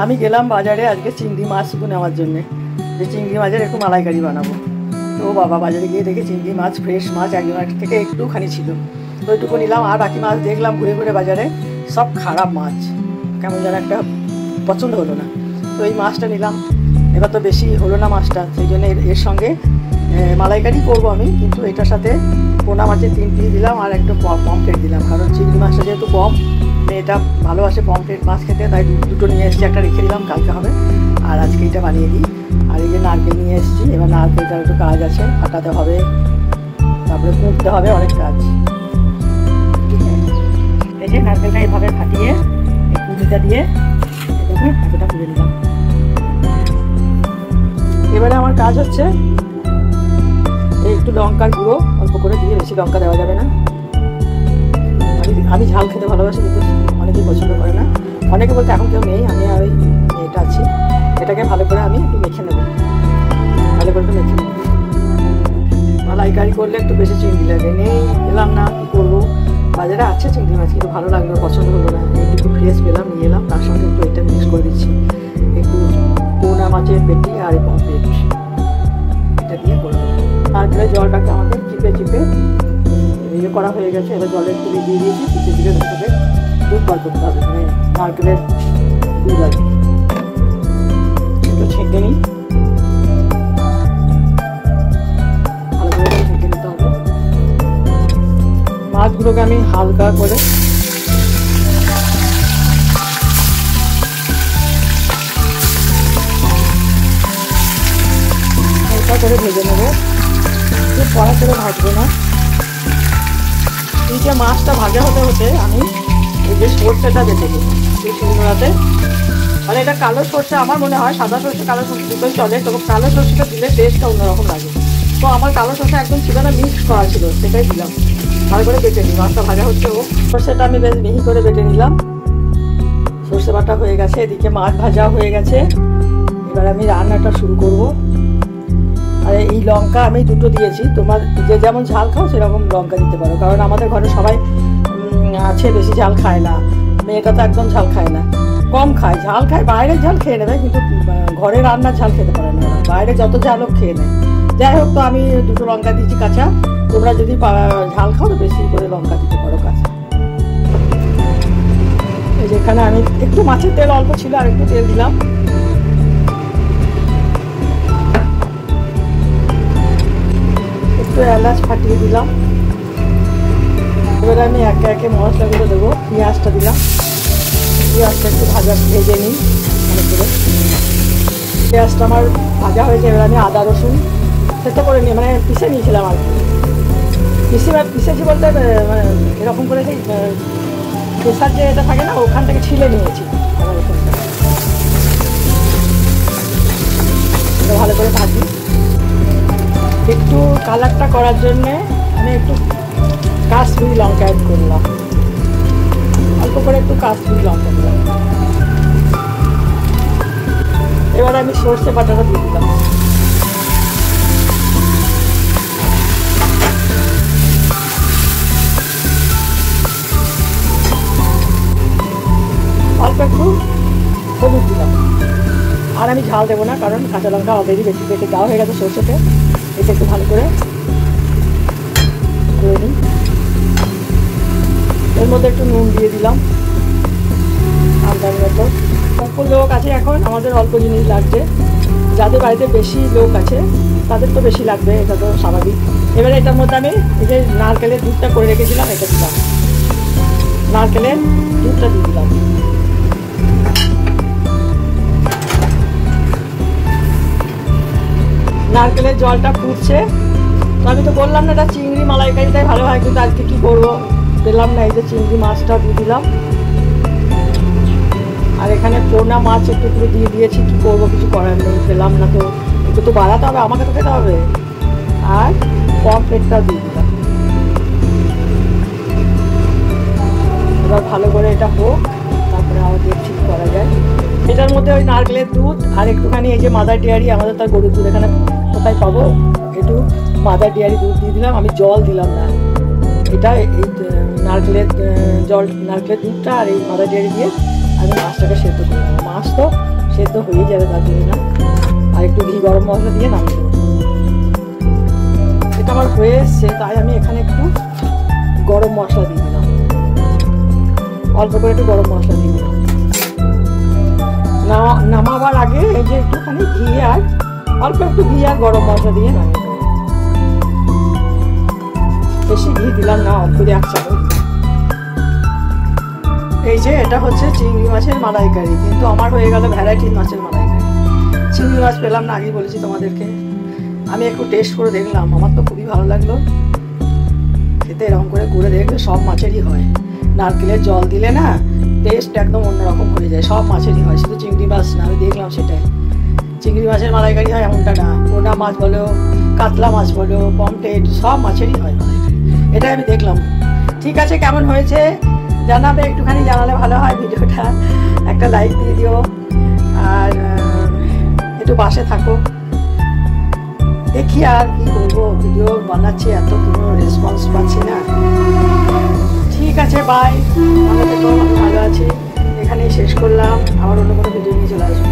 আমি গেলাম বাজারে আজকে চিংড়ি মাছ শুধু নেওয়ার জন্যে, যে চিংড়ি মাছের একটু মালাইকারি বানাবো। তো বাবা বাজারে গিয়ে দেখে চিংড়ি মাছ ফ্রেশ মাছ একজনের থেকে একটুখানি ছিল, তো ওইটুকু নিলাম। আর বাকি মাছ দেখলাম ঘুরে ঘুরে বাজারে, সব খারাপ মাছ, কেমন যেন একটা পছন্দ হলো না। তো এই মাছটা নিলাম। এবার তো বেশি হলো না মাছটা, সেই জন্য এর সঙ্গে মালাইকারি করবো আমি, কিন্তু এটার সাথে পোনা মাছের 3 পিস দিলাম আর একটু পমফ্রেট দিলাম, কারণ চিংড়ি মাছটা যেহেতু কম, এটা ভালোবাসে পমফ্রেট মাছ খেতে, তাই দুটো নিয়ে এসেছি। একটা রেখে দিলাম, কালকে হবে, আর আজকে এটা বানিয়ে দিই। আর এই যে নারকেল নিয়ে এসেছি, এবার নারকেলটার একটু কাজ আছে, ফাটাতে হবে, তারপরে কুঁটতে হবে, অনেক কাজ। এই যে নারকেলটা এভাবে ফাটিয়ে কুঁটিটা দিয়ে এভাবে হাতেটা পুড়ে নিলাম। এবারে আমার কাজ হচ্ছে এই একটু লঙ্কার গুঁড়ো অল্প করে দিয়ে, বেশি লঙ্কা দেওয়া যাবে না। আমি ঝাল খেতে ভালোবাসি, কিন্তু অনেকেই পছন্দ করে না। অনেকে বলতে এখন কেউ নেই, আমি আর ওই এটা আছি। এটাকে ভালো করে আমি একটু মেখে নেবো, ভালো করে একটু মেখে নেবো। মালাইকারি করলে একটু বেশি চিংড়ি লাগে, নেই এলাম না, কী করবো। বাজারে আছে চিংড়ি মাছ, কিন্তু ভালো লাগলো, পছন্দ হলো না। একটু ফ্রেশ পেলাম, নিয়ে এলাম, তার সঙ্গে একটু এটা মিক্স করে দিচ্ছি, একটু পোনা মাছের পেটি আর পমফ্রেট, এটা দিয়ে করবো। তারপরে জলটাকে আমাকে চিপে চিপে ইয়ে করা হয়ে গেছে। এবার জলের একটু দিয়ে দিয়েছি, চিপে চিপে ধরে দুধ বার করতে হবে, মানে নারকেলের দুধ আর কি। একটু ছেঁকে নিই, ভালো করে ছেঁকে নিতে হবে। মাছগুলোকে আমি হালকা করে ভেজে নেবো, খুব কড়া করে ভাজবো না। এই যে মাছটা ভাজা হতে হতে আমি এই যে সর্ষেটা বেটে দিই এই শিলনোড়াতে। মানে এটা কালো সর্ষে, আমার মনে হয় সাদা সর্ষে কালো সর্ষে দুটোই চলে, তবে কালো সর্ষেটা দিলে টেস্টটা অন্যরকম লাগে। তো আমার কালো সর্ষে একদম ছিল না, মিক্স করা ছিল, সেটাই দিলাম। ভালো করে বেটে নিই, মাছটা ভাজা হচ্ছে। ও সর্ষেটা আমি বেশ মিহি করে বেটে নিলাম। সর্ষে বাটা হয়ে গেছে, এদিকে মাছ ভাজা হয়ে গেছে। এবার আমি রান্নাটা শুরু করবো। আর এই লঙ্কা আমি দুটো দিয়েছি, তোমার যে যেমন ঝাল খাও সেরকম লঙ্কা দিতে পারো, কারণ আমাদের ঘরে সবাই আছে বেশি ঝাল খায় না। মেয়েটা তো একদম ঝাল খায় না, কম খায়, ঝাল খায়, বাইরের ঝাল খেয়ে নেবে, কিন্তু ঘরে রান্নার ঝাল খেতে পারে না, বাইরে যত ঝাল হোক খেয়ে নেয়। যাই হোক, তো আমি দুটো লঙ্কা দিয়েছি কাঁচা। তোমরা যদি ঝাল খাও তো বেশি করে লঙ্কা দিতে পারো কাঁচা। এই যেখানে আমি একটু মাছের তেল অল্প ছিল, আর একটু তেল দিলাম। একটু এলাচ ফাটিয়ে দিলাম। এবারে আমি একে একে মশলাগুলো দেবো। পেঁয়াজটা দিলাম, পেঁয়াজটা একটু ভেজে নিই ভালো করে। পেঁয়াজটা আমার ভাজা হয়েছে, এবার আমি আদা রসুন সেটা করে নিই, মানে পিষে নিয়েছিলাম আর কি। পিষেছি বলতে মানে এরকম করে সেই প্রেসার যে এটা থাকে না, ওখান থেকে ছিলে নিয়েছি আদা রসুনটা। এটা ভালো করে ভাজি। একটু কালারটা করার জন্যে আমি একটু কাশ্মীরি লঙ্কা অ্যাড করলাম, অল্প করে একটু কাশ্মীরি লঙ্কা দিলাম। এবার আমি সর্ষে বাটাটা দিয়ে দিলাম। অল্প একটু হলুদ দিলাম। আর আমি ঝাল দেবো না, কারণ কাঁচা লঙ্কা অলরেডি বেশি বেশি দেওয়া হয়ে গেছে সর্ষেতে। এটা একটু ভালো করে নিই। এর মধ্যে একটু নুন দিয়ে দিলাম আন্দাজ মতো। অল্প লোক আছে এখন, আমাদের অল্প জিনিস লাগছে। যাদের বাড়িতে বেশি লোক আছে তাদের তো বেশি লাগবে, এটা তো স্বাভাবিক। এবারে এটার মধ্যে আমি এই যে নারকেলের দুধটা করে রেখেছিলাম, এটা দিলাম। নারকেলের দুধটা দিয়ে দিলাম। নারকেলের জলটা ফুটছে। তো আমি তো বললাম না এটা চিংড়ি মালাইকারিটাই ভালো হয়, কিন্তু আজকে কী করবো, পেলাম না। এই যে চিংড়ি মাছটা দিয়ে দিলাম, আর এখানে পোনা মাছ একটু একটু দিয়ে দিয়েছি। কী করবো, কিছু করার নেই, পেলাম না তো, একটু তো বাড়াতে হবে, আমাকে তো খেতে হবে। আর পমফ্রেটটা দিয়ে দিলাম। এবার ভালো করে এটা হোক, তারপরে আমাদের ঠিক করা যায়। এটার মধ্যে ওই নারকেলের দুধ আর একটুখানি এই যে মাদার ডেয়ারি, আমাদের তার গরুর দুধ এখানে কোথায় পাবো, একটু মাদার ডেয়ারি দুধ দিয়ে দিলাম। আমি জল দিলাম না, এটা এই নারকেলের দুধটা আর এই মাদার ডেয়ারি দিয়ে আমি মাছটাকে সেদ্ধ করে নেবো। মাছ তো সেদ্ধ হয়ে যাবে তার জন্য না। আর একটু ঘি গরম মশলা দিয়ে নামিয়ে দেবো। এটা আমার হয়ে এসছে, তাই আমি এখানে একটু গরম মশলা দিয়ে দিলাম, অল্প করে একটু গরম মশলা দিয়ে দিলাম। নামাবার আগে এই যে একটুখানি ঘি আর অল্প একটু ঘি আর গরম মশলা দিয়ে নামিয়ে দেবো। বেশি ঘি দিলাম না, অল্প দিয়ে 1 চামচ। এই যে এটা হচ্ছে চিংড়ি মাছের মালাইকারি, কিন্তু আমার হয়ে গেল ভ্যারাইটির মাছের মালাইকারি। চিংড়ি মাছ পেলাম না, আগেই বলেছি তোমাদেরকে। আমি একটু টেস্ট করে দেখলাম, আমার তো খুবই ভালো লাগলো খেতে। এরকম করে দেখলে সব মাছেরই হয়, নারকেলের জল দিলে না টেস্ট একদম অন্যরকম হয়ে যায়। সব মাছেরই হয়, শুধু চিংড়ি মাছ না। আমি দেখলাম সেটাই, চিংড়ি মাছের মালাইকারি হয় এমনটা না। পোনা মাছ বলো, কাতলা মাছ বলো, পমফ্রেট, সব মাছেরই হয় মালাইকারি। এটাই আমি দেখলাম। ঠিক আছে, কেমন হয়েছে জানাবে, একটুখানি জানালে ভালো হয়। ভিডিওটা একটা লাইক দিয়ে দিও আর একটু পাশে থাকো। দেখি আর কি করবো, ভিডিও বানাচ্ছি, এত কোনো রেসপন্স পাচ্ছি না। ঠিক আছে, বাই, ভালো থেকো। ভালো আছি, এখানেই শেষ করলাম। আবার অন্য কোনো ভিডিও নিয়ে চলে আসবো।